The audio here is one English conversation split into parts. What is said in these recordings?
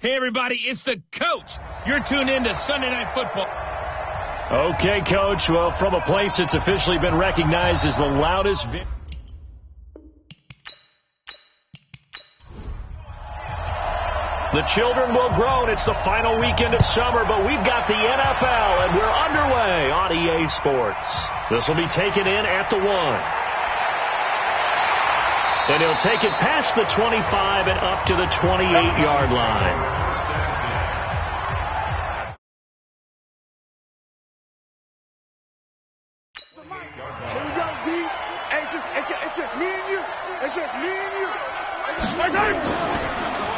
Hey, everybody, it's the coach. You're tuned in to Sunday Night Football. Okay, Coach. Well, from a place that's officially been recognized as the loudest... The children will groan. It's the final weekend of summer, but we've got the NFL, and we're underway on EA Sports. This will be taken in at the 1. And he'll take it past the 25 and up to the 28-yard line. It's just me and you. It's just me and you.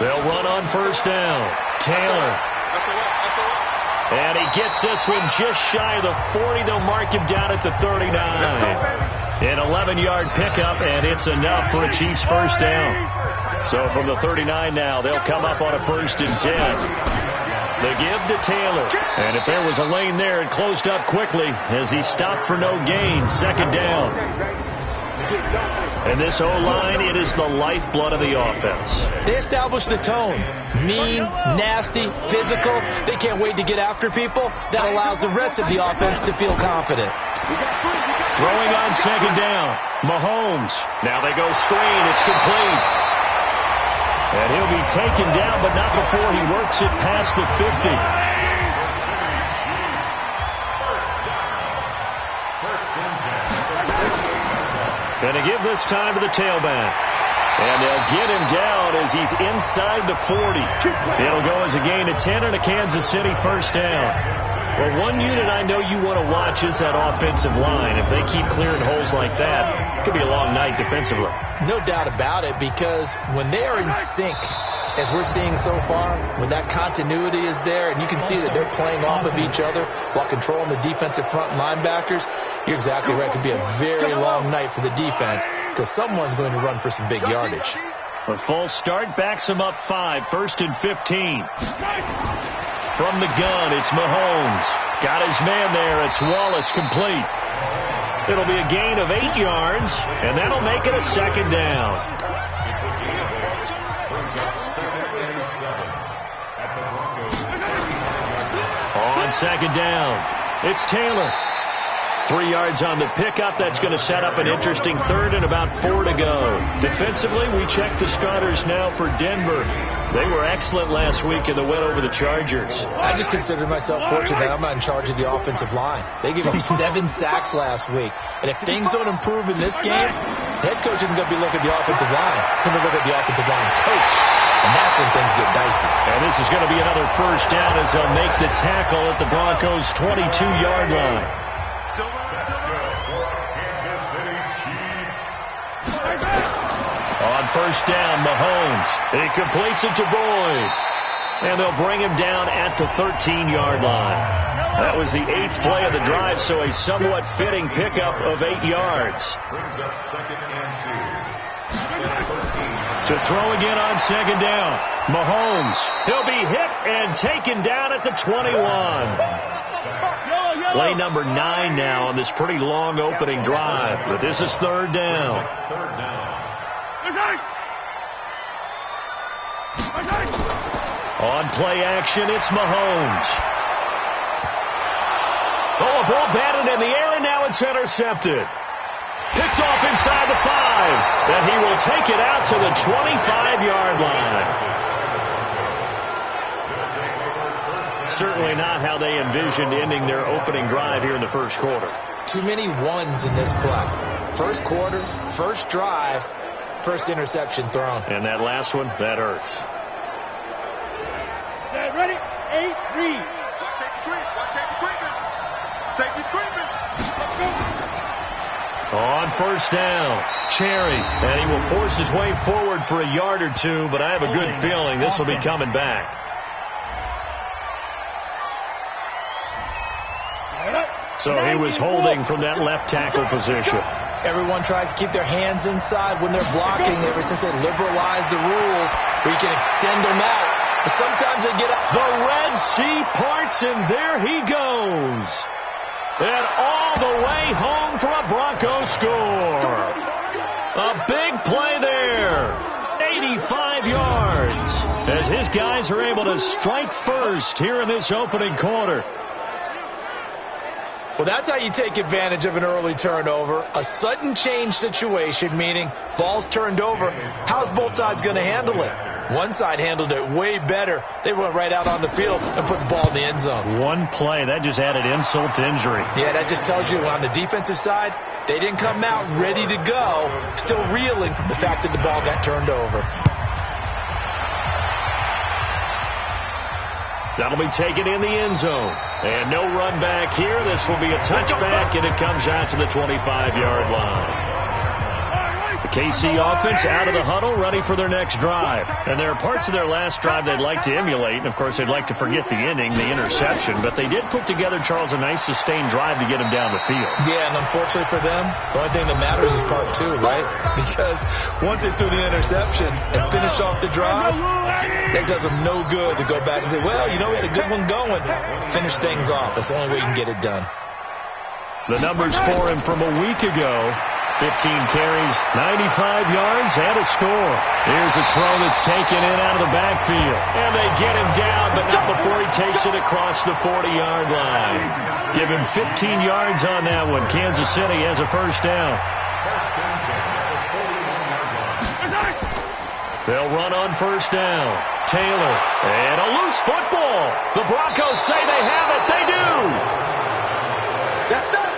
They'll run on first down. Taylor. And he gets this one just shy of the 40. They'll mark him down at the 39. An 11-yard pickup, and it's enough for a Chiefs first down. So from the 39 now, they'll come up on a 1st and 10. The give to Taylor. And if there was a lane there, it closed up quickly as he stopped for no gain. 2nd down. And this O-line, it is the lifeblood of the offense. They establish the tone. Mean, nasty, physical. They can't wait to get after people. That allows the rest of the offense to feel confident. Throwing on 2nd down. Mahomes. Now they go screen. It's complete. And he'll be taken down, but not before he works it past the 50. And to give this time to the tailback. And they'll get him down as he's inside the 40. It'll go as a gain of 10 and a Kansas City first down. Well, one unit I know you want to watch is that offensive line. If they keep clearing holes like that, it could be a long night defensively. No doubt about it, because when they are in sync, as we're seeing so far, when that continuity is there and you can see that they're playing off of each other while controlling the defensive front linebackers, you're exactly right. It could be a very long night for the defense because someone's going to run for some big yardage. A false start backs him up 5, 1st and 15. From the gun, it's Mahomes. Got his man there. It's Wallace, complete. It'll be a gain of 8 yards, and that'll make it a 2nd down. On 2nd down, it's Taylor. 3 yards on the pickup. That's going to set up an interesting 3rd and about 4 to go. Defensively, we check the starters now for Denver. They were excellent last week in the win over the Chargers. I just consider myself fortunate that I'm not in charge of the offensive line. They gave up 7 sacks last week. And if things don't improve in this game, the head coach isn't going to be looking at the offensive line. He's going to look at the offensive line coach. And that's when things get dicey. And this is going to be another first down as they'll make the tackle at the Broncos' 22-yard line. On first down, Mahomes. He completes it to Boyd. And they'll bring him down at the 13-yard line. That was the 8th play of the drive, so a somewhat fitting pickup of 8 yards. Brings up 2nd and 2. To throw again on 2nd down. Mahomes. He'll be hit and taken down at the 21. Play number 9 now on this pretty long opening drive. But this is 3rd down. On play action, it's Mahomes. Oh, a ball batted in the air, and now it's intercepted. Picked off inside the 5. And he will take it out to the 25-yard line. Certainly not how they envisioned ending their opening drive here in the first quarter. Too many ones in this play. First quarter, first drive, first interception thrown. And that last one, that hurts. Ready? 8, read. Safety's creeping. On first down, Cherry. And he will force his way forward for a yard or 2, but I have a good feeling this will be coming back. So he was holding from that left tackle position. Everyone tries to keep their hands inside when they're blocking ever since they liberalized the rules where you can extend them out. But sometimes they get out. The Red Sea parts, and there he goes. And all the way home for a Bronco score. A big play there. 85 yards. as his guys are able to strike first here in this opening quarter. Well, that's how you take advantage of an early turnover. A sudden change situation, meaning ball's turned over. How's both sides going to handle it? One side handled it way better. They went right out on the field and put the ball in the end zone. One play, that just added insult to injury. Yeah, that just tells you on the defensive side, they didn't come out ready to go, still reeling from the fact that the ball got turned over. That'll be taken in the end zone. And no run back here. This will be a touchback, and it comes out to the 25-yard line. The KC offense out of the huddle, ready for their next drive. And there are parts of their last drive they'd like to emulate. And, of course, they'd like to forget the ending, the interception. But they did put together, Charles, a nice sustained drive to get him down the field. Yeah, and unfortunately for them, the only thing that matters is part two, right? Because once they threw the interception and finished off the drive, that does them no good to go back and say, well, you know, we had a good one going. Finish things off. That's the only way you can get it done. The numbers for him from a week ago. 15 carries, 95 yards, and a score. Here's a throw that's taken in out of the backfield. And they get him down, but not before he takes it across the 40-yard line. Give him 15 yards on that one. Kansas City has a first down. They'll run on first down. Taylor, and a loose football. The Broncos say they have it. They do. That's done.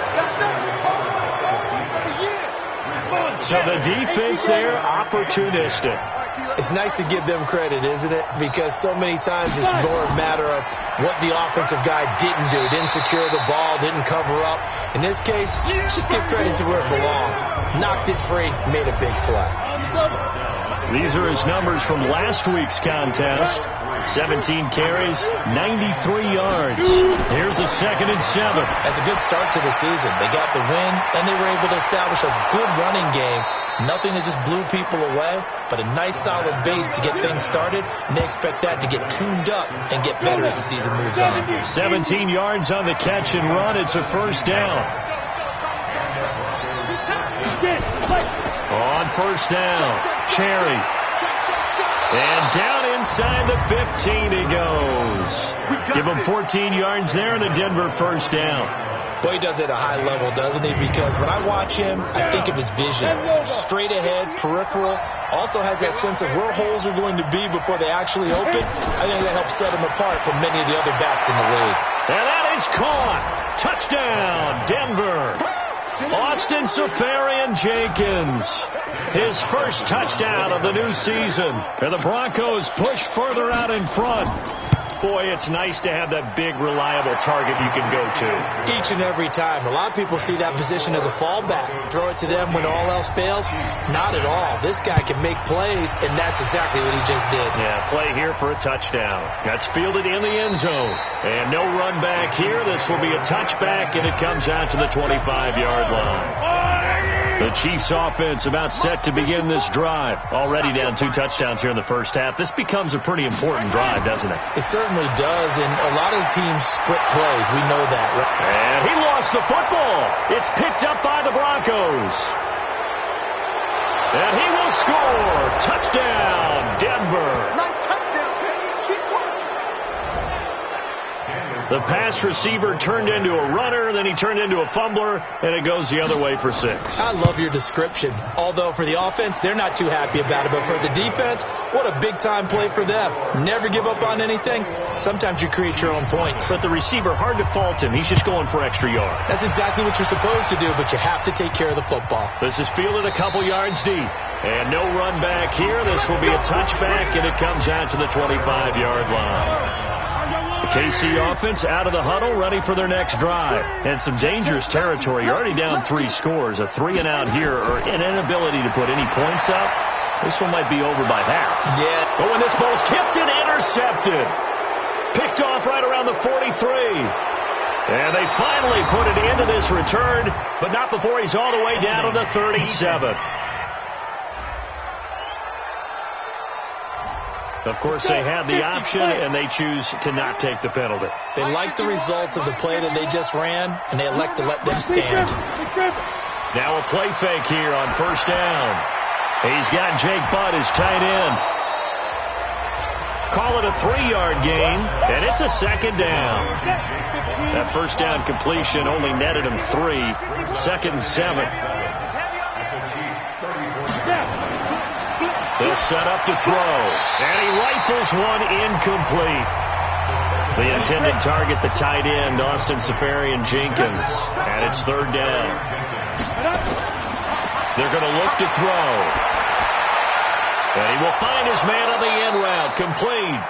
So the defense there, opportunistic. It's nice to give them credit, isn't it? Because so many times it's more a matter of what the offensive guy didn't do. Didn't secure the ball, didn't cover up. In this case, just give credit to where it belongs. Knocked it free, made a big play. These are his numbers from last week's contest. 17 carries, 93 yards. Here's a 2nd and 7. That's a good start to the season. They got the win, and they were able to establish a good running game. Nothing that just blew people away, but a nice solid base to get things started, and they expect that to get tuned up and get better as the season moves on. 17 yards on the catch and run. It's a first down. On first down, Cherry. And down inside the 15 he goes. Give him 14 yards there and a Denver first down. Boy, he does it at a high level, doesn't he? Because when I watch him, I think of his vision. Straight ahead, peripheral. Also has that sense of where holes are going to be before they actually open. I think that helps set him apart from many of the other backs in the league. And that is caught. Touchdown, Denver. Austin Safarian-Jenkins, his first touchdown of the new season. And the Broncos push further out in front. Boy, it's nice to have that big, reliable target you can go to. Each and every time. A lot of people see that position as a fallback. Throw it to them when all else fails. Not at all. This guy can make plays, and that's exactly what he just did. Yeah, play here for a touchdown. That's fielded in the end zone. And no run back here. This will be a touchback, and it comes out to the 25-yard line. The Chiefs offense about set to begin this drive. Already down 2 touchdowns here in the first half. This becomes a pretty important drive, doesn't it? It certainly does, and a lot of teams split plays. We know that, right? And he lost the football. It's picked up by the Broncos. And he will score. Touchdown, Denver. Nice touchdown, baby. Keep working. The pass receiver turned into a runner, then he turned into a fumbler, and it goes the other way for 6. I love your description. Although for the offense, they're not too happy about it. But for the defense, what a big-time play for them. Never give up on anything. Sometimes you create your own points. But the receiver, hard to fault him. He's just going for extra yard. That's exactly what you're supposed to do, but you have to take care of the football. This is fielded a couple yards deep. And no run back here. This will be a touchback, and it comes out to the 25-yard line. The KC offense out of the huddle, ready for their next drive. And some dangerous territory. You're already down 3 scores. A 3-and-out here, or an inability to put any points up. This one might be over by half. Yeah. But when this ball's tipped and intercepted. Picked off right around the 43. And they finally put it into this return, but not before he's all the way down to the 37. Of course, they had the option, and they choose to not take the penalty. They like the results of the play that they just ran, and they elect to let them stand. Now a play fake here on first down. He's got Jake Butt as tight end. call it a 3-yard gain, and it's a second down. That first down completion only netted him 3. 2nd and 7. He'll set up to throw, and he rifles one incomplete. The intended target, the tight end, Austin Safarian-Jenkins, and it's 3rd down. They're going to look to throw. And he will find his man on the end route, complete.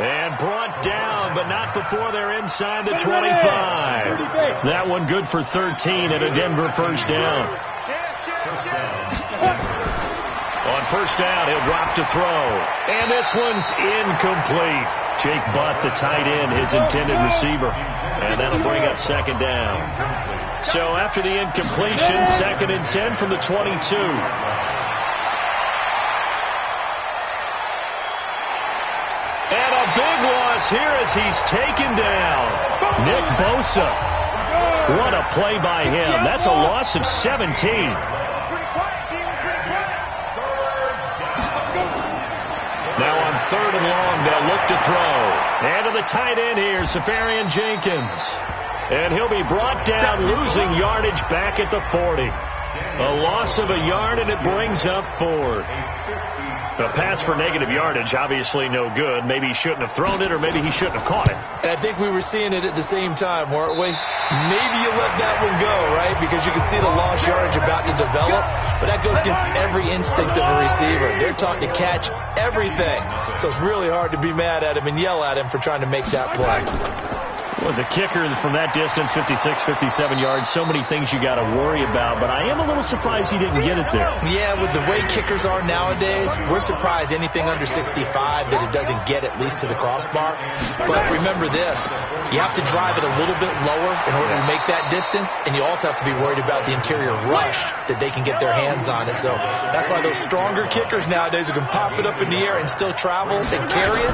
And brought down, but not before they're inside the 25. That one good for 13 and a Denver first down. On first down, he'll drop to throw. And this one's incomplete. Jake Butt, the tight end, his intended receiver. And that'll bring up 2nd down. So after the incompletion, 2nd and 10 from the 22. And a big loss here as he's taken down. Nick Bosa. What a play by him. That's a loss of 17. Now on 3rd and long, they'll look to throw. And to the tight end here, Safarian-Jenkins. And he'll be brought down, losing yardage back at the 40. A loss of a yard, and it brings up 4th. The pass for negative yardage, obviously no good. Maybe he shouldn't have thrown it, or maybe he shouldn't have caught it. And I think we were seeing it at the same time, weren't we? Maybe you let that one go, right? Because you can see the lost yardage about to develop. But that goes against every instinct of a receiver. They're taught to catch everything. So it's really hard to be mad at him and yell at him for trying to make that play. Was a kicker from that distance, 56, 57 yards. So many things you got to worry about, but I am a little surprised he didn't get it there. Yeah, with the way kickers are nowadays, we're surprised anything under 65 that it doesn't get at least to the crossbar. But remember this, you have to drive it a little bit lower in order to make that distance, and you also have to be worried about the interior rush that they can get their hands on it. So that's why those stronger kickers nowadays who can pop it up in the air and still travel and carry it,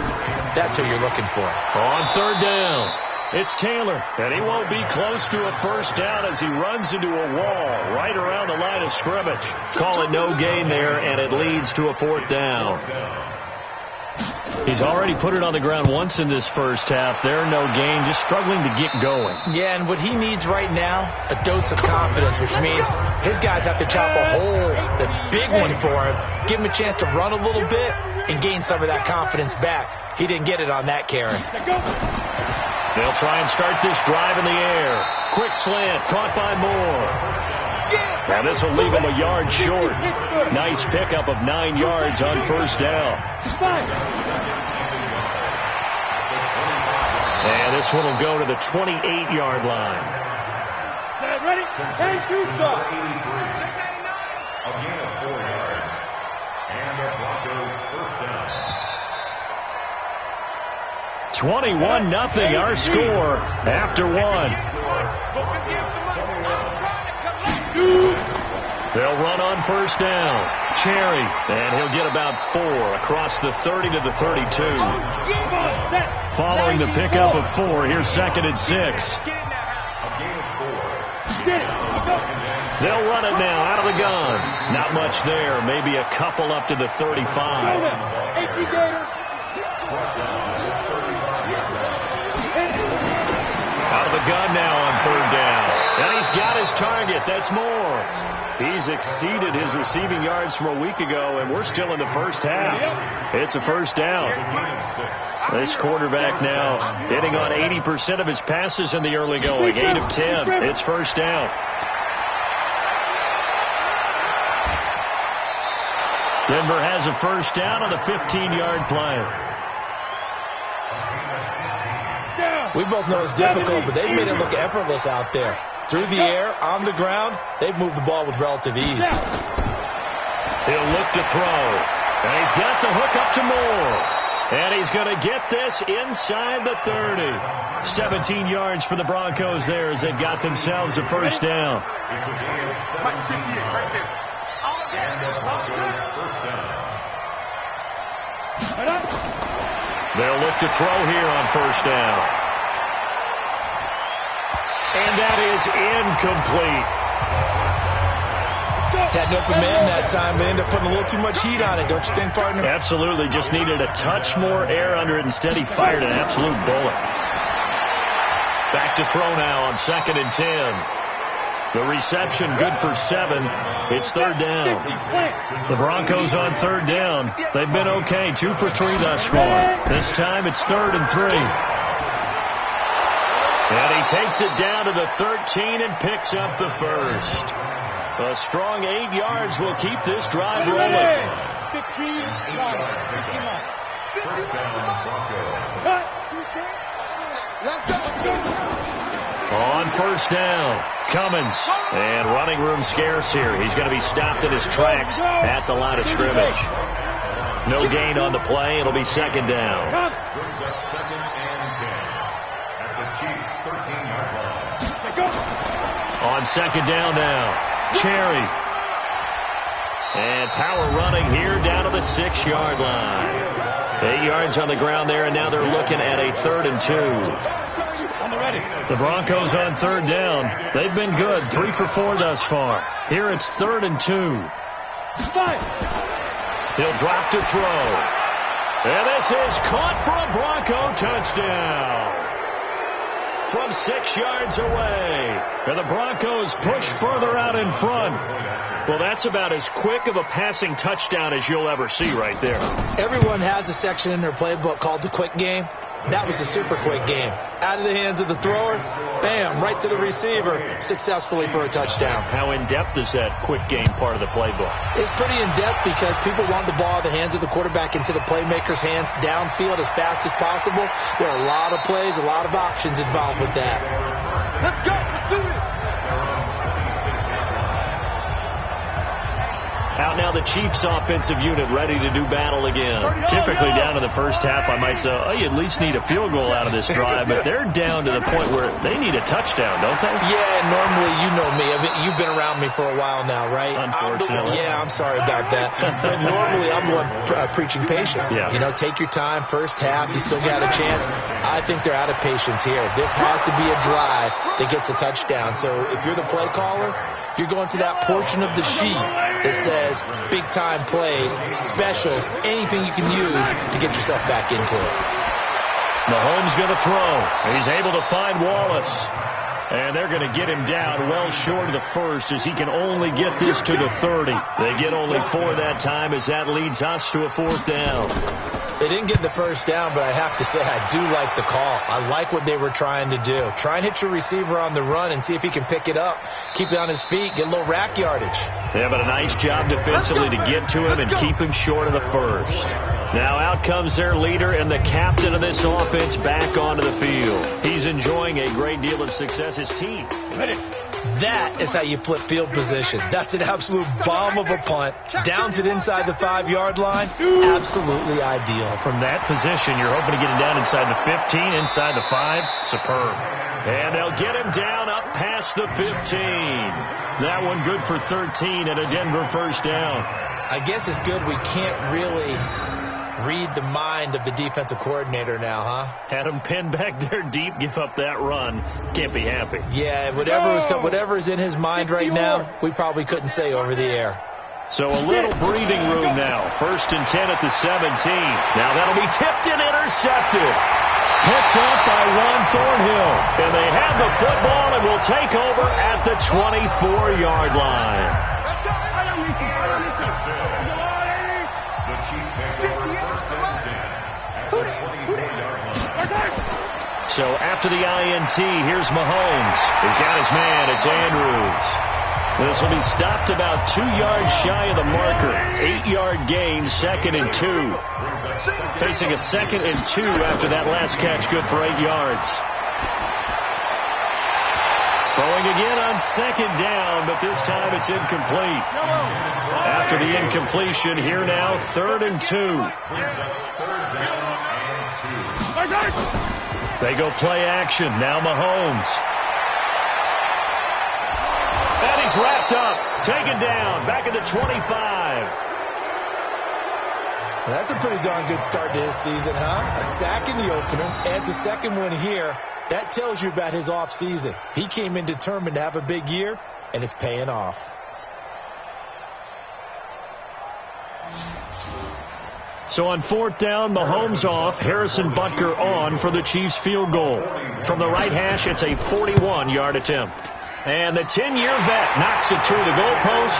that's who you're looking for. On 3rd down. It's Taylor, and he won't be close to a first down as he runs into a wall right around the line of scrimmage. Call it no gain there, and it leads to a 4th down. He's already put it on the ground once in this first half. There, no gain, just struggling to get going. Yeah, and what he needs right now, a dose of confidence, which means his guys have to chop a hole, the big one for him, give him a chance to run a little bit and gain some of that confidence back. He didn't get it on that carry. They'll try and start this drive in the air. Quick slant, caught by Moore. Now this will leave him a yard short. Nice pickup of 9 yards on first down. And this one will go to the 28-yard line. Set, ready, and 2 stop. A gain of 4 yards. And the Broncos first down. 21-0 our score after 1. They'll run on first down. Cherry, and he'll get about 4 across the 30 to the 32. Following the pickup of 4, here's 2nd and 6. They'll run it now out of the gun. Not much there, maybe a couple up to the 35. Out of the gun now on 3rd down. And he's got his target. That's Moore. He's exceeded his receiving yards from a week ago, and we're still in the first half. It's a first down. This quarterback now hitting on 80% of his passes in the early going. 8 of 10. It's first down. Denver has a first down on the 15-yard play. We both know it's difficult, but they've made it look effortless out there. Through the air, on the ground, they've moved the ball with relative ease. He'll look to throw. And he's got the hook up to Moore. And he's going to get this inside the 30. 17 yards for the Broncos there as they've got themselves a first down. They'll look to throw here on first down. And that is incomplete. Had an open man that time, but ended up putting a little too much heat on it, don't you think, partner? Absolutely. Just needed a touch more air under it. Instead, he fired an absolute bullet. Back to throw now on 2nd and 10. The reception good for 7. It's 3rd down. The Broncos on 3rd down. They've been okay. 2 for 3 thus far. This time it's 3rd and 3. And he takes it down to the 13 and picks up the first. A strong 8 yards will keep this drive rolling. 15 yards. First down, Broncos. Let's go. On 1st down, Cummins. And running room scarce here. He's going to be stopped in his tracks at the line of scrimmage. No gain on the play. It'll be 2nd down. Brings up 2nd and 10 at the Chiefs' 13-yard line. On 2nd down now, Cherry. And power running here down to the 6-yard line. 8 yards on the ground there, and now they're looking at a 3rd and 2. The Broncos on 3rd down. They've been good. 3 for 4 thus far. Here it's 3rd and 2. He'll drop to throw. And this is caught for a Bronco touchdown. From 6 yards away. And the Broncos push further out in front. Well, that's about as quick of a passing touchdown as you'll ever see right there. Everyone has a section in their playbook called the quick game. That was a super quick game. Out of the hands of the thrower, bam, right to the receiver, successfully for a touchdown. How in-depth is that quick game part of the playbook? It's pretty in-depth because people want the ball out of the hands of the quarterback into the playmaker's hands downfield as fast as possible. There are a lot of plays, a lot of options involved with that. Let's go. Let's do it. Out now the Chiefs offensive unit ready to do battle again. Typically down in the first half, I might say, oh, you at least need a field goal out of this drive, but they're down to the point where they need a touchdown, don't they? Yeah, normally, you know me. You've been around me for a while now, right? Unfortunately. I'm sorry about that. But normally, I'm the one preaching patience. Yeah. You know, take your time. First half, you still got a chance. I think they're out of patience here. This has to be a drive that gets a touchdown. So if you're the play caller, you're going to that portion of the sheet that says big-time plays, specials, anything you can use to get yourself back into it. Mahomes going to throw. He's able to find Wallace. And they're going to get him down well short of the first as he can only get this to the 30. They get only 4 that time as that leads us to a 4th down. They didn't get the first down, but I have to say I do like the call. I like what they were trying to do. Try and hit your receiver on the run and see if he can pick it up, keep it on his feet, get a little rack yardage. Yeah, but a nice job defensively to get to him and keep him short of the first. Now out comes their leader and the captain of this offense back onto the field. He's enjoying a great deal of success. His team. That is how you flip field position. That's an absolute bomb of a punt. Downs it inside the 5-yard line. Absolutely ideal. From that position, you're hoping to get him down inside the 15, inside the 5. Superb. And they'll get him down up past the 15. That one good for 13 and a Denver first down. I guess it's good we can't really read the mind of the defensive coordinator now, huh? Had him pinned back there deep, give up that run. Can't be happy. Yeah, whatever is in his mind right now, we probably couldn't say over the air. So a little breathing room now. 1st and 10 at the 17. Now that'll be tipped and intercepted. Picked up by Ron Thornhill. And they have the football and will take over at the 24-yard line. The Chiefs take over 1st and 10 at the 24-yard line. So after the INT, here's Mahomes. He's got his man. It's Andrews. This will be stopped about 2 yards shy of the marker. 8-yard gain, 2nd and 2. Facing a 2nd and 2 after that last catch, good for 8 yards. Throwing again on 2nd down, but this time it's incomplete. After the incompletion, here now, 3rd and 2. They go play action. Now Mahomes. And he's wrapped up. Taken down. Back at the 25. That's a pretty darn good start to his season, huh? A sack in the opener, adds a second one here. That tells you about his offseason. He came in determined to have a big year, and it's paying off. So on 4th down, Mahomes off, Harrison Butker on for the Chiefs field goal. From the right hash, it's a 41-yard attempt. And the 10-year vet knocks it through the goalpost,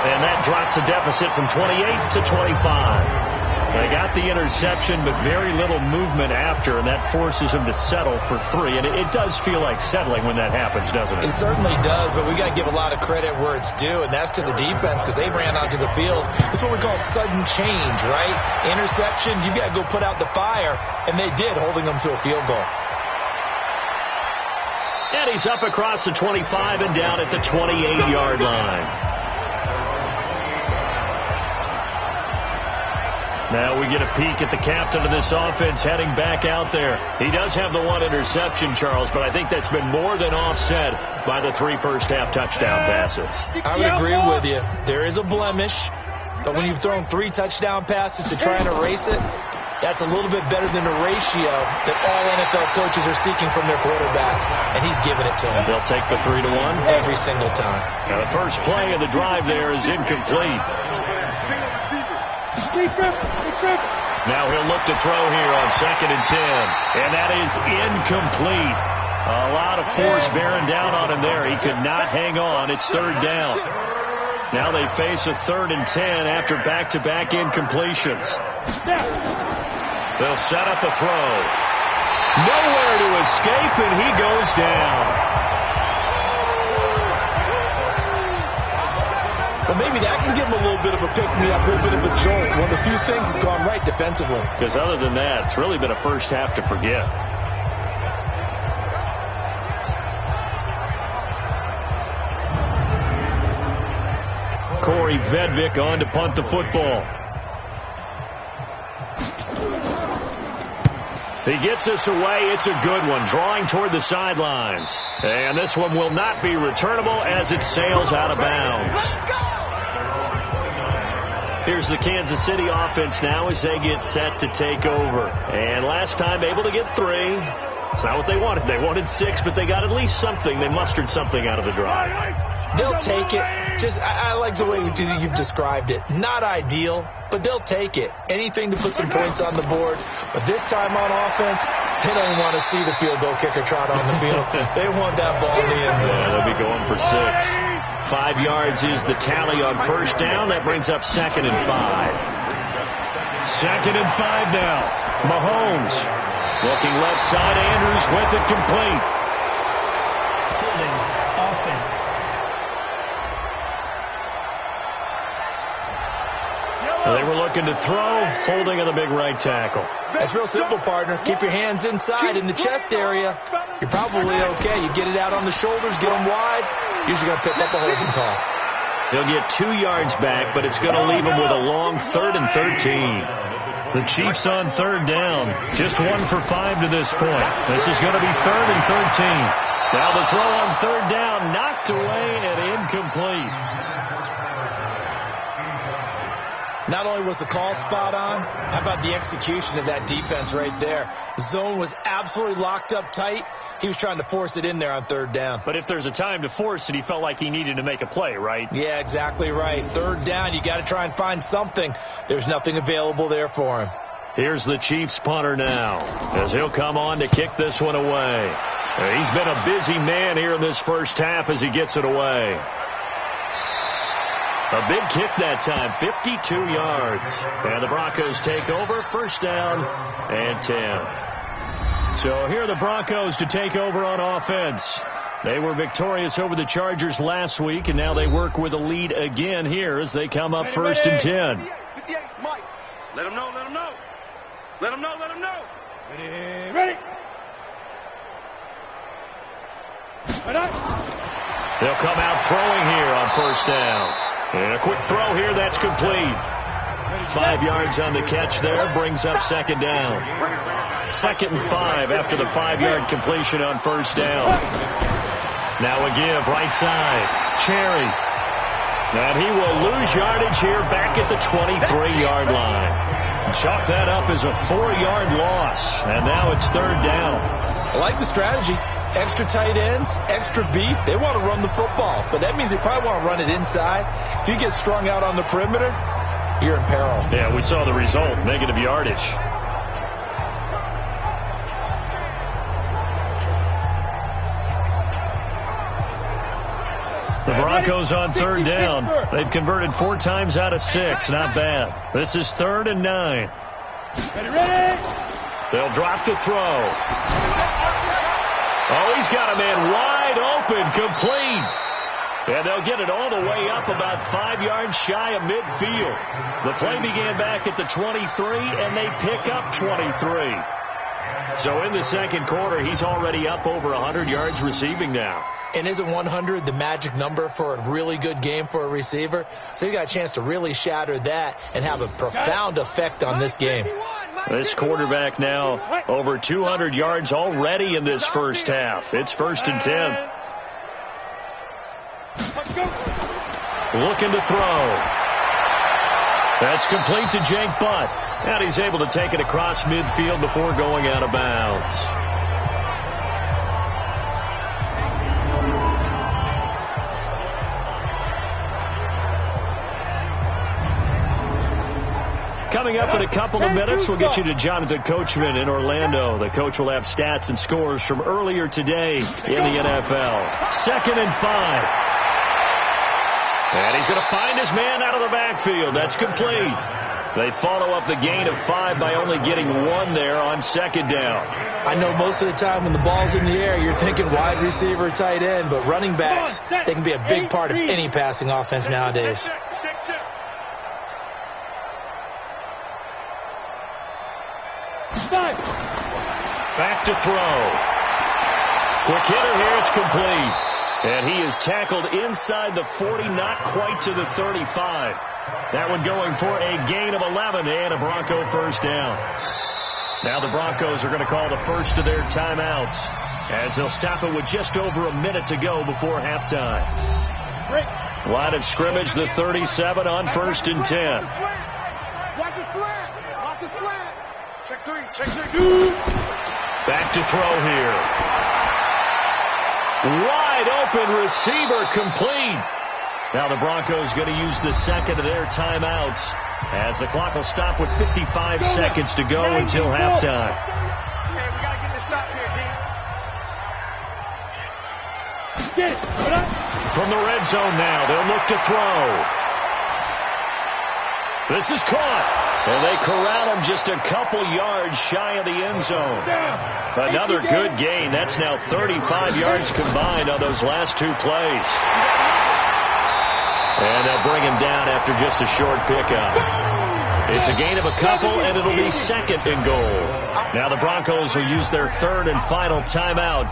and that drops the deficit from 28 to 25. They got the interception, but very little movement after, and that forces them to settle for 3. And it does feel like settling when that happens, doesn't it? It certainly does, but we got to give a lot of credit where it's due, and that's to the defense because they ran onto the field. It's what we call sudden change, right? Interception, you got to go put out the fire, and they did, holding them to a field goal. And he's up across the 25 and down at the 28-yard line. Now we get a peek at the captain of this offense heading back out there. He does have the 1 interception, Charles, but I think that's been more than offset by the 3 first-half touchdown passes. I would agree with you. There is a blemish, but when you've thrown 3 touchdown passes to try and erase it, that's a little bit better than the ratio that all NFL coaches are seeking from their quarterbacks, and he's giving it to them. They'll take the 3-1 every single time. Now the first play of the drive there is incomplete. Now he'll look to throw here on 2nd and 10. And that is incomplete. A lot of force bearing down on him there. He could not hang on. It's 3rd down. Now they face a 3rd and 10 after back-to-back incompletions. They'll set up a throw. Nowhere to escape, and he goes down. Well, maybe that can give him a little bit of a pick-me-up, a little bit of a jolt. One of the few things that's gone right defensively. Because other than that, it's really been a first half to forget. Corey Vedvik on to punt the football. He gets this away. It's a good one, drawing toward the sidelines. And this one will not be returnable as it sails out of bounds. Here's the Kansas City offense now as they get set to take over. And last time able to get 3. It's not what they wanted. They wanted 6, but they got at least something. They mustered something out of the drive. They'll take it. I like the way you've described it. Not ideal, but they'll take it. Anything to put some points on the board. But this time on offense, they don't want to see the field goal kicker trot on the field. They want that ball in the end zone. Yeah, they'll be going for 6. 5 yards is the tally on 1st down. That brings up 2nd and 5. 2nd and 5 now. Mahomes looking left side. Andrews with it complete. Holding offense. They were looking to throw, holding on the big right tackle. That's real simple, partner. Keep your hands inside in the chest area. You're probably okay. You get it out on the shoulders, get them wide. Usually going to pick up a holding call. He'll get 2 yards back, but it's going to leave him with a long 3rd and 13. The Chiefs on 3rd down. Just 1 for 5 to this point. This is going to be 3rd and 13. Now the throw on 3rd down, knocked away and incomplete. Not only was the call spot on, how about the execution of that defense right there? The zone was absolutely locked up tight. He was trying to force it in there on 3rd down. But if there's a time to force it, he felt like he needed to make a play, right? Yeah, exactly right. 3rd down, you got to try and find something. There's nothing available there for him. Here's the Chiefs punter now, as he'll come on to kick this one away. He's been a busy man here in this first half as he gets it away. A big kick that time, 52 yards. And the Broncos take over, 1st down and 10. So here are the Broncos to take over on offense. They were victorious over the Chargers last week, and now they work with a lead again here as they come up 1st and 10. 58, Mike. Let them know, let them know. Let them know, let them know. Ready. They'll come out throwing here on 1st down. And a quick throw here, that's complete. 5 yards on the catch there, brings up 2nd down. 2nd and 5 after the 5-yard completion on 1st down. Now a give, right side, Cherry. And he will lose yardage here back at the 23-yard line. Chalk that up as a 4-yard loss, and now it's 3rd down. I like the strategy. Extra tight ends, extra beef. They want to run the football, but that means they probably want to run it inside. If you get strung out on the perimeter, you're in peril. Yeah, we saw the result, negative yardage. The Broncos on third down. They've converted 4 times out of 6. Not bad. This is 3rd and 9. Ready? They'll drop to throw. Oh, he's got a man wide open, complete. And they'll get it all the way up about 5 yards shy of midfield. The play began back at the 23, and they pick up 23. So in the second quarter, he's already up over 100 yards receiving now. And isn't 100 the magic number for a really good game for a receiver? So he got a chance to really shatter that and have a profound effect on this game. This quarterback now over 200 yards already in this first half. It's 1st and 10. Looking to throw. That's complete to Jake Butt. And he's able to take it across midfield before going out of bounds. Coming up in a couple of minutes, we'll get you to Jonathan Coachman in Orlando. The coach will have stats and scores from earlier today in the NFL. 2nd and 5. And he's going to find his man out of the backfield. That's complete. They follow up the gain of 5 by only getting 1 there on 2nd down. I know most of the time when the ball's in the air, you're thinking wide receiver, tight end, but running backs, they can be a big part of any passing offense nowadays. Back to throw. Quick hitter here. It's complete. And he is tackled inside the 40, not quite to the 35. That one going for a gain of 11 and a Bronco first down. Now the Broncos are going to call the first of their timeouts as they'll stop it with just over a minute to go before halftime. Line of scrimmage, the 37 on 1st and 10. Watch his flat. Watch his flat. Check 3. Check 3. Back to throw here. Wide open receiver, complete. Now the Broncos going to use the second of their timeouts as the clock will stop with 55 seconds to go until halftime. Yeah, we got to get this stop here, G. From the red zone now, they'll look to throw. This is caught. And they corral him just a couple yards shy of the end zone. Another good gain. That's now 35 yards combined on those last 2 plays. And they'll bring him down after just a short pickup. It's a gain of a couple, and it'll be 2nd and goal. Now the Broncos will use their 3rd and final timeout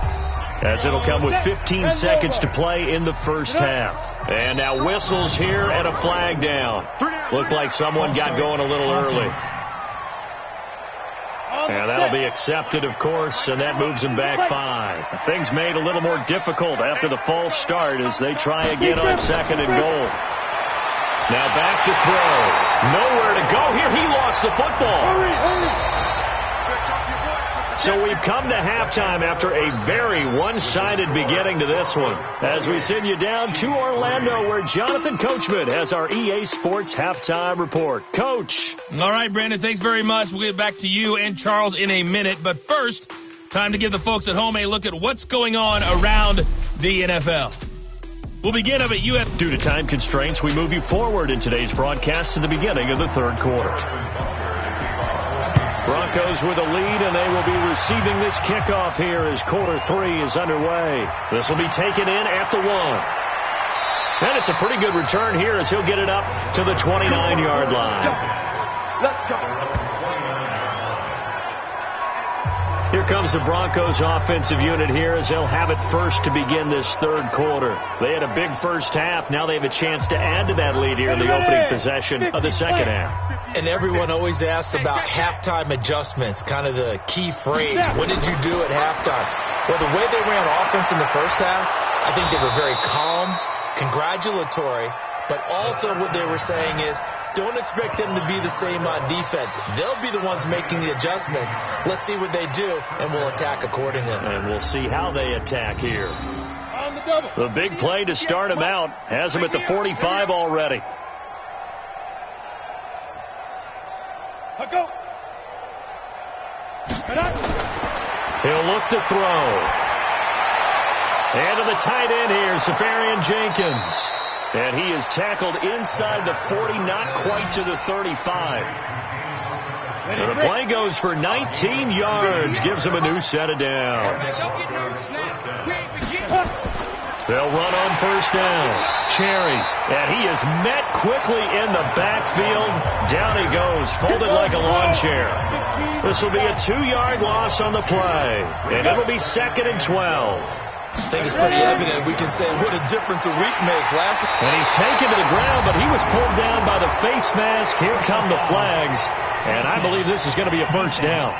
as it'll come with 15 seconds to play in the first half. And now whistles here and a flag down. Looked like someone got going a little early. And that'll be accepted, of course, and that moves them back 5. Things made a little more difficult after the false start as they try again on 2nd and goal. Now back to throw. Nowhere to go here. He lost the football. So we've come to halftime after a very one-sided beginning to this one. As we send you down to Orlando where Jonathan Coachman has our EA Sports Halftime Report. Coach. All right, Brandon, thanks very much. We'll get back to you and Charles in a minute. But first, time to give the folks at home a look at what's going on around the NFL. We'll begin up at US. Due to time constraints, we move you forward in today's broadcast to the beginning of the 3rd quarter. Broncos with a lead, and they will be receiving this kickoff here as quarter 3 is underway. This will be taken in at the 1. And it's a pretty good return here as he'll get it up to the 29-yard line. Let's go. Here comes the Broncos offensive unit here as they'll have it first to begin this 3rd quarter. They had a big first half. Now they have a chance to add to that lead here in the opening possession of the second half. And everyone always asks about halftime adjustments, kind of the key phrase. What did you do at halftime? Well, the way they ran offense in the first half, I think they were very calm, congratulatory, but also what they were saying is, don't expect them to be the same on defense. They'll be the ones making the adjustments. Let's see what they do, and we'll attack accordingly. And we'll see how they attack here. The big play to start him out has him at the 45 already. He'll look to throw. And to the tight end here, Safarian Jenkins. And he is tackled inside the 40, not quite to the 35. And the play goes for 19 yards, gives him a new set of downs. They'll run on first down. Cherry, and he is met quickly in the backfield. Down he goes, folded like a lawn chair. This will be a 2-yard loss on the play, and it'll be 2nd and 12. I think it's pretty evident. We can say what a difference a week makes. Last week, and he's taken to the ground, but he was pulled down by the face mask. Here come the flags, and I believe this is going to be a first down.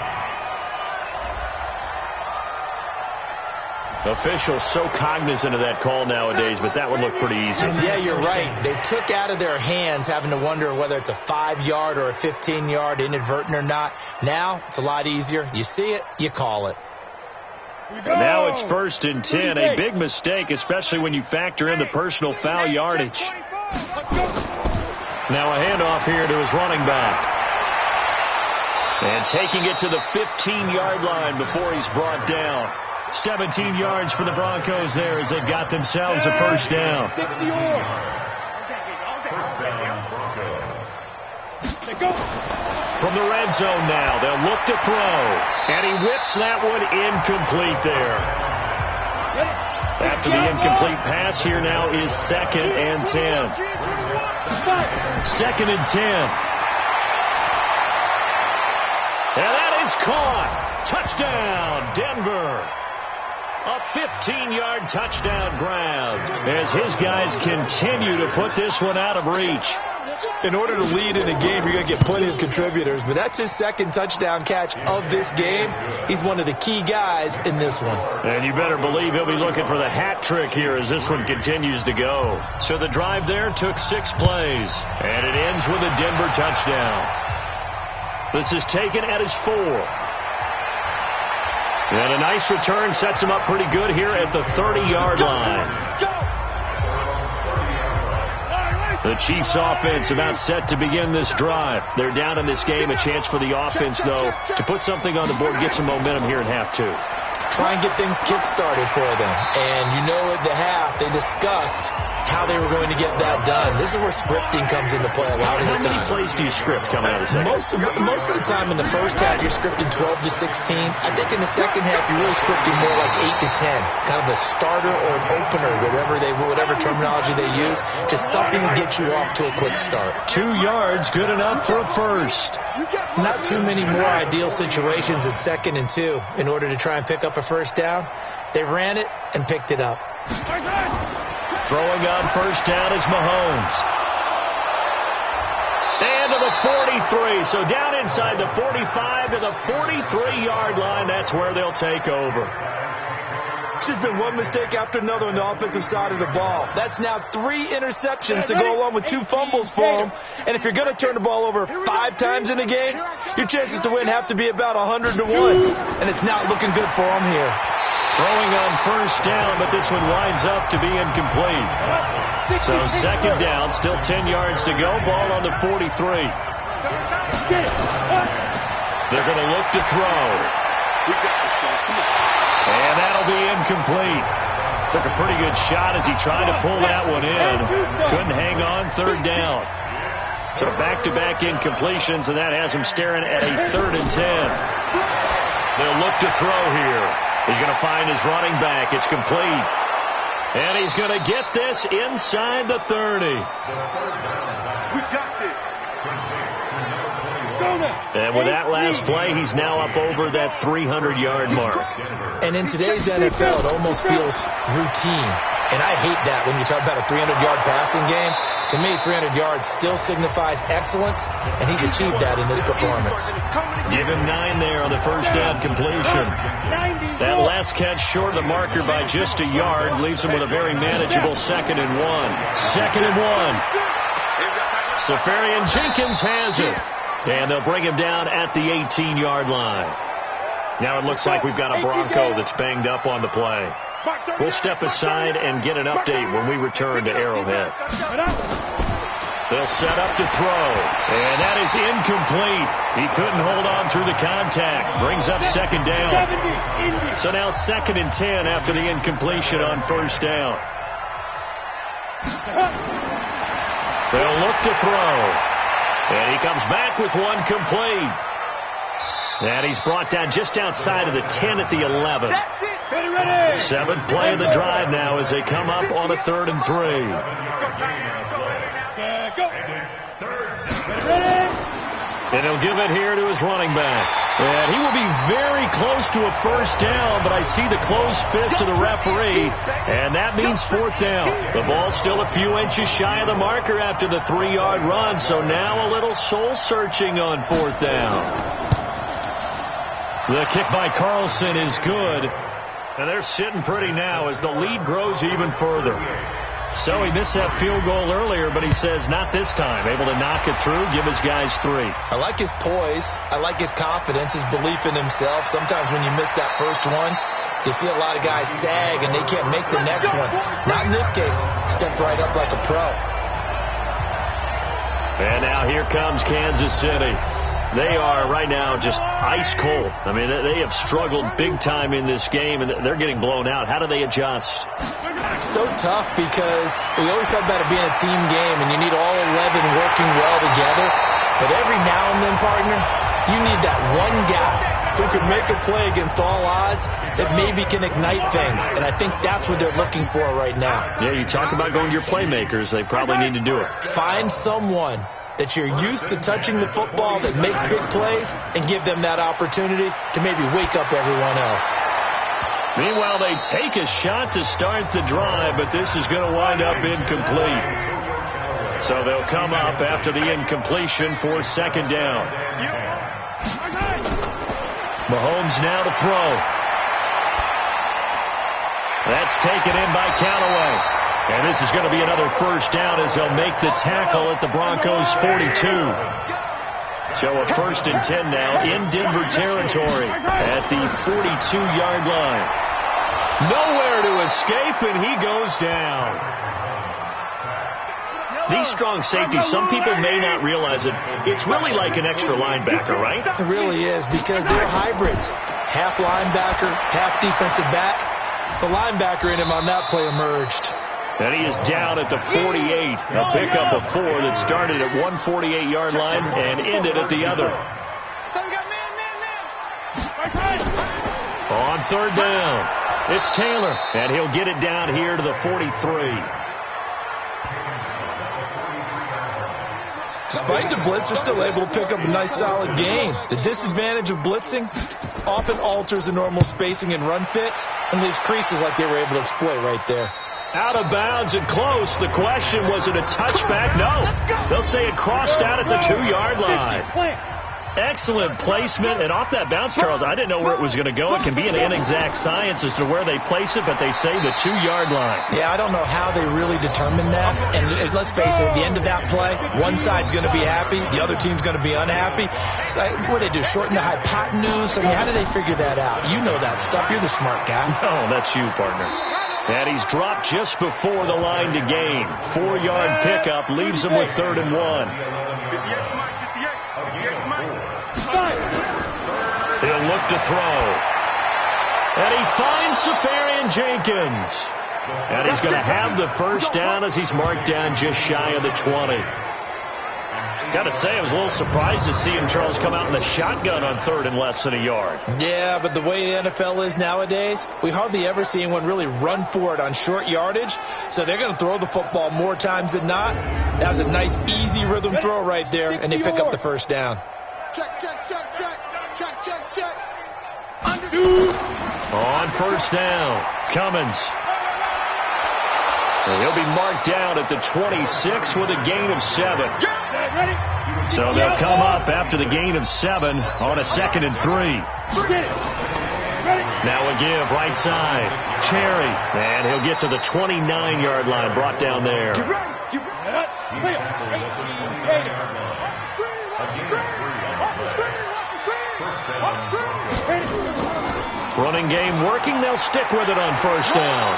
Officials so cognizant of that call nowadays, but that would look pretty easy. Yeah, you're right. They took out of their hands having to wonder whether it's a 5-yard or a 15-yard, inadvertent or not. Now it's a lot easier. You see it, you call it. And now it's 1st and 10. A big mistake, especially when you factor in the personal foul yardage. Now a handoff here to his running back. And taking it to the 15-yard line before he's brought down. 17 yards for the Broncos there as they got themselves a first down. First down, Broncos. From the red zone now, they'll look to throw. And he whips that one incomplete there. After the incomplete pass, here now is 2nd and 10. 2nd and 10. And that is caught. Touchdown, Denver. A 15-yard touchdown grab as his guys continue to put this one out of reach. In order to lead in a game, you're going to get plenty of contributors, but that's his 2nd touchdown catch of this game. He's one of the key guys in this one. And you better believe he'll be looking for the hat trick here as this one continues to go. So the drive there took 6 plays, and it ends with a Denver touchdown. This is taken at his 4. And a nice return sets him up pretty good here at the 30-yard line. The Chiefs offense about set to begin this drive. They're down in this game. A chance for the offense, though, to put something on the board, get some momentum here in half 2. Try and get things kick-started for them. And you know at the half, they discussed how they were going to get that done. This is where scripting comes into play a lot of the time. How many plays do you script coming out of the second? Most of the time in the first half, you're scripting 12 to 16. I think in the second half, you're really scripting more like 8 to 10. Kind of a starter or an opener, whatever terminology they use. Just something to get you off to a quick start. 2 yards, good enough for a first. Not too many more ideal situations at 2nd and 2 in order to try and pick up a first down. They ran it and picked it up. Throwing on first down is Mahomes. And to the 43. So down inside the 45 to the 43-yard line. That's where they'll take over. It's just been one mistake after another on the offensive side of the ball. That's now 3 interceptions to go along with 2 fumbles for him. And if you're going to turn the ball over 5 times in a game, your chances to win have to be about 100 to 1. And it's not looking good for him here. Throwing on first down, but this one winds up to be incomplete. So 2nd down, still 10 yards to go. Ball on the 43. They're going to look to throw. And that'll be incomplete. Took a pretty good shot as he tried to pull that one in. Couldn't hang on, 3rd down. So back-to-back incompletions, and that has him staring at a 3rd and 10. They'll look to throw here. He's going to find his running back. It's complete. And he's going to get this inside the 30. We got this. And with that last play, he's now up over that 300-yard mark. And in today's NFL, it almost feels routine. And I hate that when you talk about a 300-yard passing game. To me, 300 yards still signifies excellence, and he's achieved that in this performance. Give him 9 there on the first down completion. That last catch short of the marker by just a yard leaves him with a very manageable 2nd and 1. 2nd and 1. Safarian Jenkins has it. And they'll bring him down at the 18-yard line. Now it looks like we've got a Bronco that's banged up on the play. We'll step aside and get an update when we return to Arrowhead. They'll set up to throw. And that is incomplete. He couldn't hold on through the contact. Brings up second down. So now 2nd and 10 after the incompletion on first down. They'll look to throw. And he comes back with one complete. And he's brought down just outside of the 10 at the 11. 7th play of the drive now as they come up on a 3rd and 3. And he'll give it here to his running back. And he will be very close to a first down, but I see the closed fist of the referee, and that means 4th down. The ball's still a few inches shy of the marker after the 3-yard run, so now a little soul-searching on 4th down. The kick by Carlson is good, and they're sitting pretty now as the lead grows even further. So he missed that field goal earlier, but he says not this time. Able to knock it through, give his guys 3. I like his poise. I like his confidence, his belief in himself. Sometimes when you miss that first one, you see a lot of guys sag and they can't make the next one. Not in this case. Stepped right up like a pro. And now here comes Kansas City. They are right now just ice cold. I mean, they have struggled big time in this game, and they're getting blown out. How do they adjust? It's so tough because we always talk about it being a team game, and you need all 11 working well together. But every now and then, partner, you need that one guy who can make a play against all odds that maybe can ignite things. And I think that's what they're looking for right now. Yeah, you talk about going to your playmakers. They probably need to do it. Find someone that you're used to touching the football that makes big plays and give them that opportunity to maybe wake up everyone else. Meanwhile, they take a shot to start the drive, but this is going to wind up incomplete. So they'll come up after the incompletion for 2nd down. Mahomes now to throw. That's taken in by Callaway. And this is going to be another first down as they'll make the tackle at the Broncos' 42. So a 1st and 10 now in Denver territory at the 42-yard line. Nowhere to escape, and he goes down. These strong safeties, some people may not realize it. It's really like an extra linebacker, right? It really is because they're hybrids. Half linebacker, half defensive back. The linebacker in him on that play emerged. And he is down at the 48. A pickup of 4 that started at one 48-yard line and ended at the other. On 3rd down, it's Taylor, and he'll get it down here to the 43. Despite the blitz, they're still able to pick up a nice solid gain. The disadvantage of blitzing often alters the normal spacing and run fits and leaves creases like they were able to exploit right there. Out of bounds and close. The question, was it a touchback? No. They'll say it crossed out at the 2-yard line. Excellent placement. And off that bounce, Charles, I didn't know where it was going to go. It can be an inexact science as to where they place it, but they say the 2-yard line. Yeah, I don't know how they really determine that. And let's face it, at the end of that play, one side's going to be happy, the other team's going to be unhappy. So, what do they do, shorten the hypotenuse? I mean, how do they figure that out? You know that stuff. You're the smart guy. Oh, that's you, partner. And he's dropped just before the line to gain. 4-yard pickup leaves him with 3rd and 1. He'll look to throw. And he finds Safarian Jenkins. And he's going to have the first down as he's marked down just shy of the 20. Got to say, I was a little surprised to see him, Charles, come out in the shotgun on 3rd and less than a yard. Yeah, but the way the NFL is nowadays, we hardly ever see anyone really run for it on short yardage. So they're going to throw the football more times than not. That was a nice, easy rhythm throw right there, and they pick up the first down. Check, check, check, check. Check, check, check. On first down, Cummins. And he'll be marked down at the 26 with a gain of 7. So they'll come up after the gain of 7 on a 2nd and 3. Now a give right side. Cherry. And he'll get to the 29-yard line, brought down there. Running game working. They'll stick with it on first down.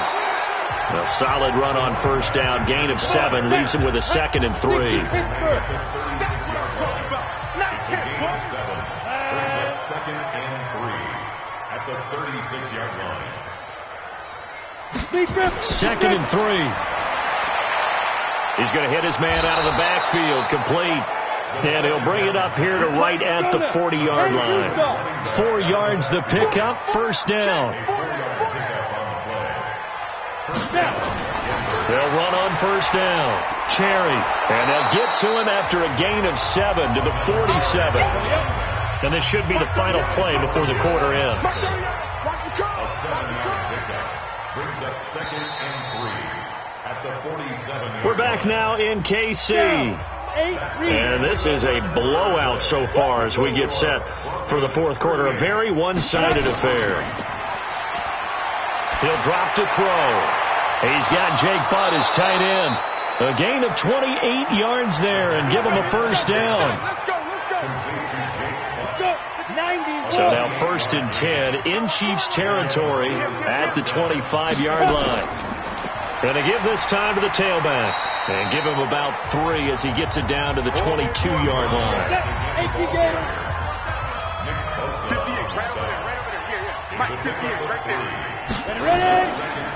A solid run on first down. Gain of 7 leaves him with a 2nd and 3. It's a gain of 7. Brings up 2nd and 3 at the 36-yard line. 2nd and 3. He's going to hit his man out of the backfield. Complete. And he'll bring it up here to right at the 40-yard line. 4 yards the pickup. First down. They'll run on first down. Cherry. And they'll get to him after a gain of 7 to the 47. And this should be the final play before the quarter ends. A 7-yard pickup. Brings up 2nd and 3 at the 47. We're back now in KC. And this is a blowout so far as we get set for the fourth quarter. A very one-sided affair. He'll drop to throw. He's got Jake Butt as tight end. A gain of 28 yards there and give him a first down. So now 1st and 10 in Chiefs territory at the 25-yard line. Going to give this time to the tailback and give him about 3 as he gets it down to the 22-yard line.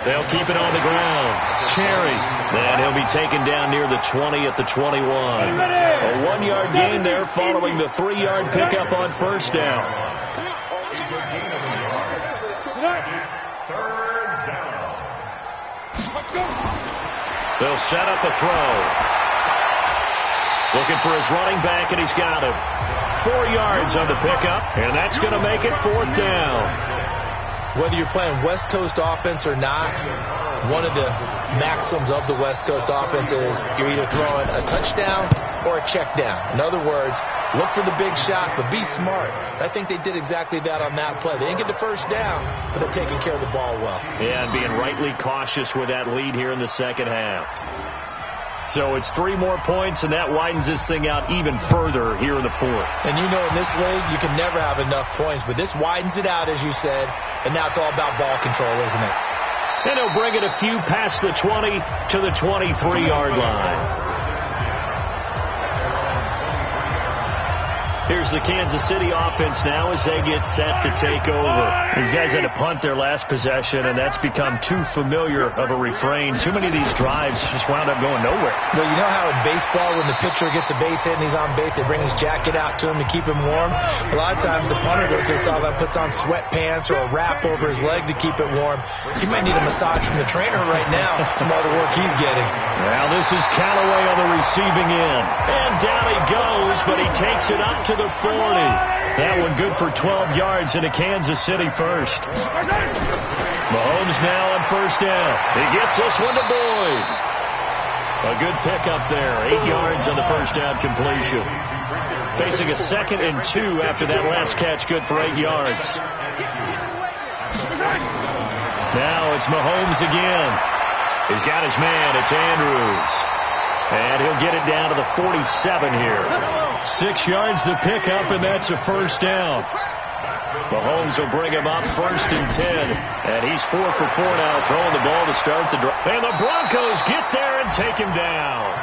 They'll keep it on the ground. Cherry. And he'll be taken down near the 20 at the 21. A 1-yard gain there following the 3-yard pickup on first down. They'll set up a throw. Looking for his running back, and he's got him. 4 yards on the pickup, and that's going to make it 4th down. Whether you're playing West Coast offense or not, one of the maxims of the West Coast offense is you're either throwing a touchdown or a check down. In other words, look for the big shot, but be smart. I think they did exactly that on that play. They didn't get the first down, but they're taking care of the ball well. Yeah, and being rightly cautious with that lead here in the second half. So it's 3 more points, and that widens this thing out even further here in the fourth. And you know in this league, you can never have enough points, but this widens it out, as you said, and now it's all about ball control, isn't it? And he'll bring it a few past the 20 to the 23-yard line. Here's the Kansas City offense now as they get set to take over. These guys had to punt their last possession, and that's become too familiar of a refrain. Too many of these drives just wound up going nowhere. Well, you know how in baseball when the pitcher gets a base hit and he's on base, they bring his jacket out to him to keep him warm? A lot of times the punter goes to the sideline, puts on sweatpants or a wrap over his leg to keep it warm. He might need a massage from the trainer right now from all the work he's getting. Now this is Callaway on the receiving end. And down he goes, but he takes it up to the 40. That one good for 12 yards into Kansas City first. Mahomes now on first down. He gets this one to Boyd. A good pickup there. 8 yards on the first down completion. Facing a 2nd and 2 after that last catch, good for 8 yards. Now it's Mahomes again. He's got his man. It's Andrews. And he'll get it down to the 47 here. 6 yards the pickup, and that's a first down. Mahomes will bring him up 1st and 10. And he's 4 for 4 now, throwing the ball to start the drive. And the Broncos get there and take him down.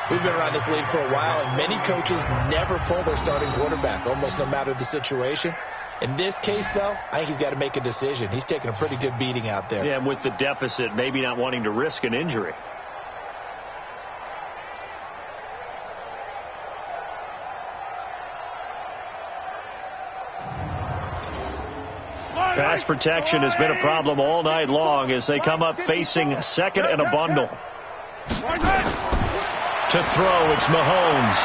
We've been around this league for a while, and many coaches never pull their starting quarterback, almost no matter the situation. In this case, though, I think he's got to make a decision. He's taking a pretty good beating out there. Yeah, and with the deficit, maybe not wanting to risk an injury. Pass protection has been a problem all night long as they come up facing 2nd and a bundle. To throw, it's Mahomes.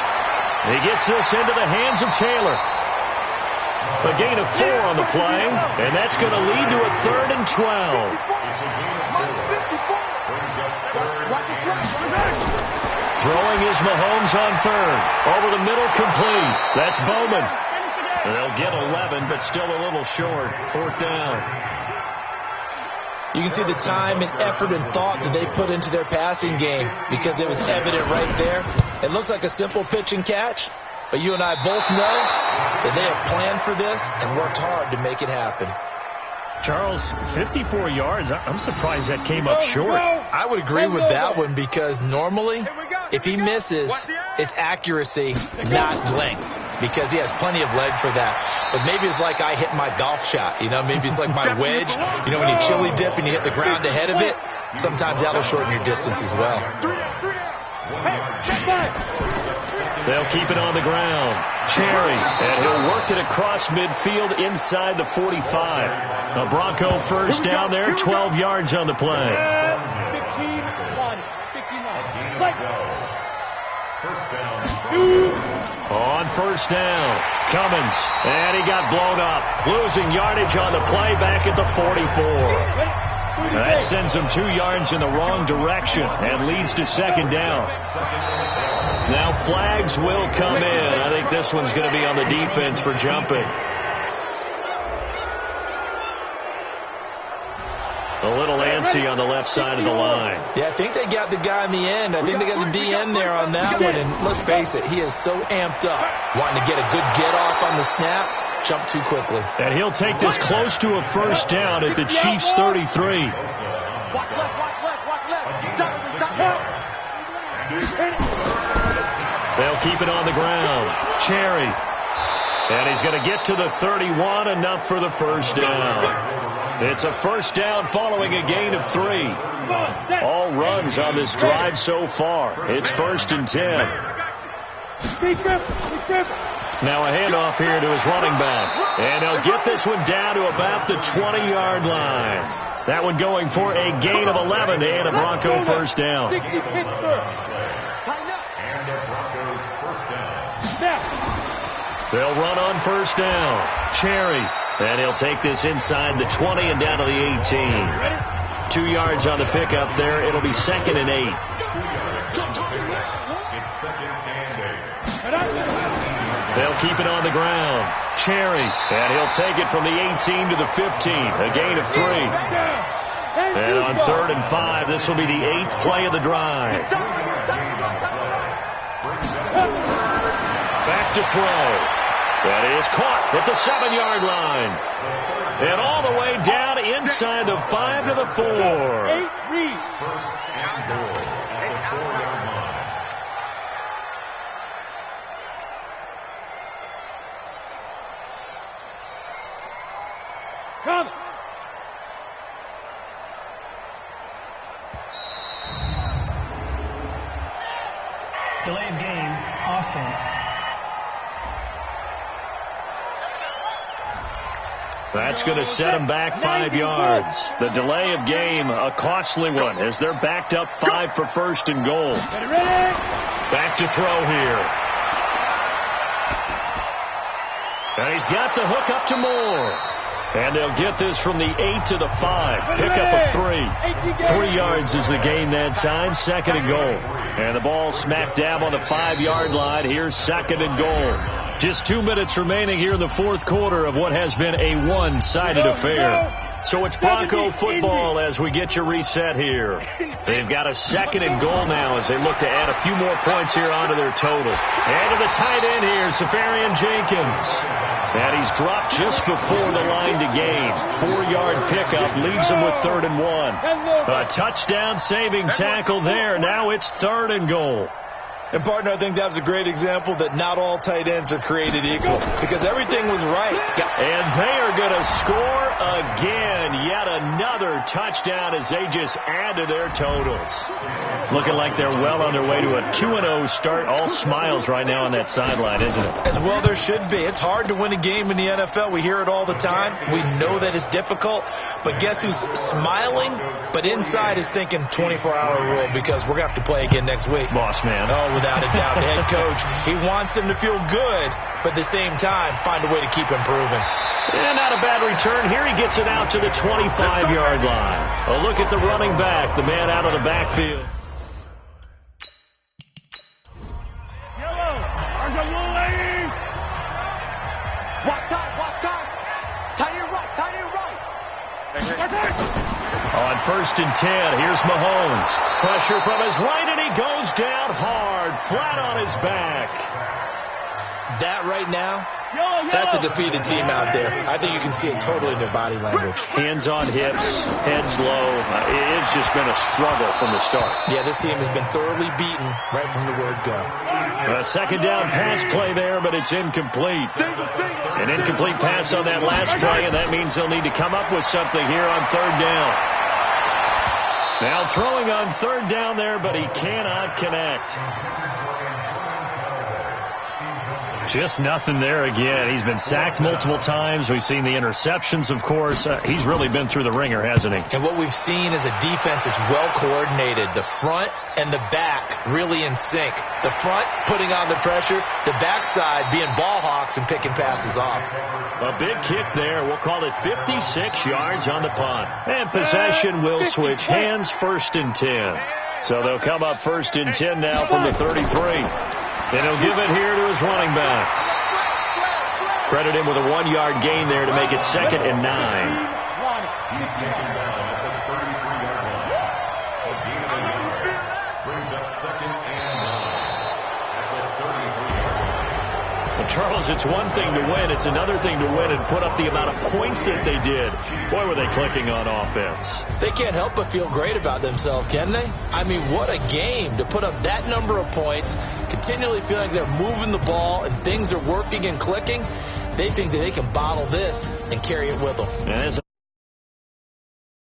He gets this into the hands of Taylor. A gain of 4 on the play, and that's going to lead to a 3rd and 12. Throwing is Mahomes on 3rd. Over the middle, complete. That's Bowman. They'll get 11, but still a little short. 4th down. You can see the time and effort and thought that they put into their passing game because it was evident right there. It looks like a simple pitch and catch, but you and I both know that they have planned for this and worked hard to make it happen. Charles, 54 yards. I'm surprised that came up short. I would agree with that one because normally if he misses, it's accuracy, not length, because he has plenty of leg for that. But maybe it's like I hit my golf shot. Maybe it's like my wedge. When you chili dip and you hit the ground ahead of it, sometimes that'll shorten your distance as well. They'll keep it on the ground. Cherry, and he'll work it across midfield inside the 45. A Bronco first down there, 12 yards on the play. 15-1. First down. On first down, Cummins, and he got blown up. Losing yardage on the play back at the 44. That sends him 2 yards in the wrong direction and leads to second down. Now flags will come in. I think this one's going to be on the defense for jumping. A little antsy on the left side of the line. Yeah, I think they got the guy in the end. I think they got the DN there on that one. And let's face it, he is so amped up, wanting to get a good get off on the snap, jump too quickly. And he'll take this close to a first down at the Chiefs' 33. Watch left. Stop. They'll keep it on the ground. Cherry. And he's going to get to the 31, enough for the first down. It's a first down following a gain of 3. All runs on this drive so far. It's 1st and 10. Now a handoff here to his running back. And he'll get this one down to about the 20-yard line. That one going for a gain of 11 and a Bronco first down. And the Broncos first down. They'll run on first down. Cherry. And he'll take this inside the 20 and down to the 18. 2 yards on the pickup there. It'll be 2nd and 8. It's 2nd and 8. They'll keep it on the ground. Cherry. And he'll take it from the 18 to the 15. A gain of 3. And on 3rd and 5, this will be the 8th play of the drive. Back to throw. That is caught at the 7-yard line. And all the way down inside the 5 to the 4. 1st and goal at the 4-yard line. Come. Delay of game, offense. That's going to set them back 5 yards. The delay of game, a costly one, as they're backed up 5 for 1st and goal. Back to throw here. And he's got the hook up to Moore. And they'll get this from the 8 to the 5. Pickup of 3. 3 yards is the gain that time. 2nd and goal. And the ball smack dab on the 5-yard line. Here's 2nd and goal. Just 2 minutes remaining here in the 4th quarter of what has been a one-sided affair. So it's Bronco football as we get you reset here. They've got a 2nd and goal now as they look to add a few more points here onto their total. And to the tight end here, Safarian Jenkins. And he's dropped just before the line to gain. 4-yard pickup leaves him with 3rd and 1. A touchdown-saving tackle there. Now it's 3rd and goal. And, partner, I think that was a great example that not all tight ends are created equal because everything was right. And they are going to score again. Yet another touchdown as they just add to their totals. Looking like they're well on their way to a 2-0 start. All smiles right now on that sideline, isn't it? As well there should be. It's hard to win a game in the NFL. We hear it all the time. We know that it's difficult. But guess who's smiling? But inside is thinking 24-hour rule because we're going to have to play again next week. Boss man. Oh, without a doubt. The head coach, he wants them to feel good, but at the same time, find a way to keep improving. And not a bad return. Here he gets it out to the 25-yard line. A look at the running back, the man out of the backfield. On 1st and 10, here's Mahomes. Pressure from his right, and he goes down hard, flat on his back. That right now, that's a defeated team out there. I think you can see it totally in their body language. Hands on hips, heads low. It's just been a struggle from the start. Yeah, this team has been thoroughly beaten right from the word go. A second down pass play there, but it's incomplete. An incomplete pass on that last play, and that means they'll need to come up with something here on third down. Now throwing on third down there, but he cannot connect. Just nothing there again. He's been sacked multiple times. We've seen the interceptions, of course. He's really been through the ringer, hasn't he? And what we've seen is a defense that's well coordinated. The front and the back really in sync. The front putting on the pressure, the backside being ball hawks and picking passes off. A big kick there. We'll call it 56 yards on the punt. And possession will switch hands, 1st and 10. So they'll come up 1st and 10 now from the 33. And he'll give it here to his running back. Credit him with a 1-yard gain there to make it 2nd and 9. He's taken down at the 33-yard line. A gain of a yard brings up 2nd and 9 at the 33-yard line. Well, Charles, it's one thing to win. It's another thing to win and put up the amount of points that they did. Boy, were they clicking on offense. They can't help but feel great about themselves, can they? I mean, what a game to put up that number of points, continually feel like they're moving the ball and things are working and clicking. They think that they can bottle this and carry it with them.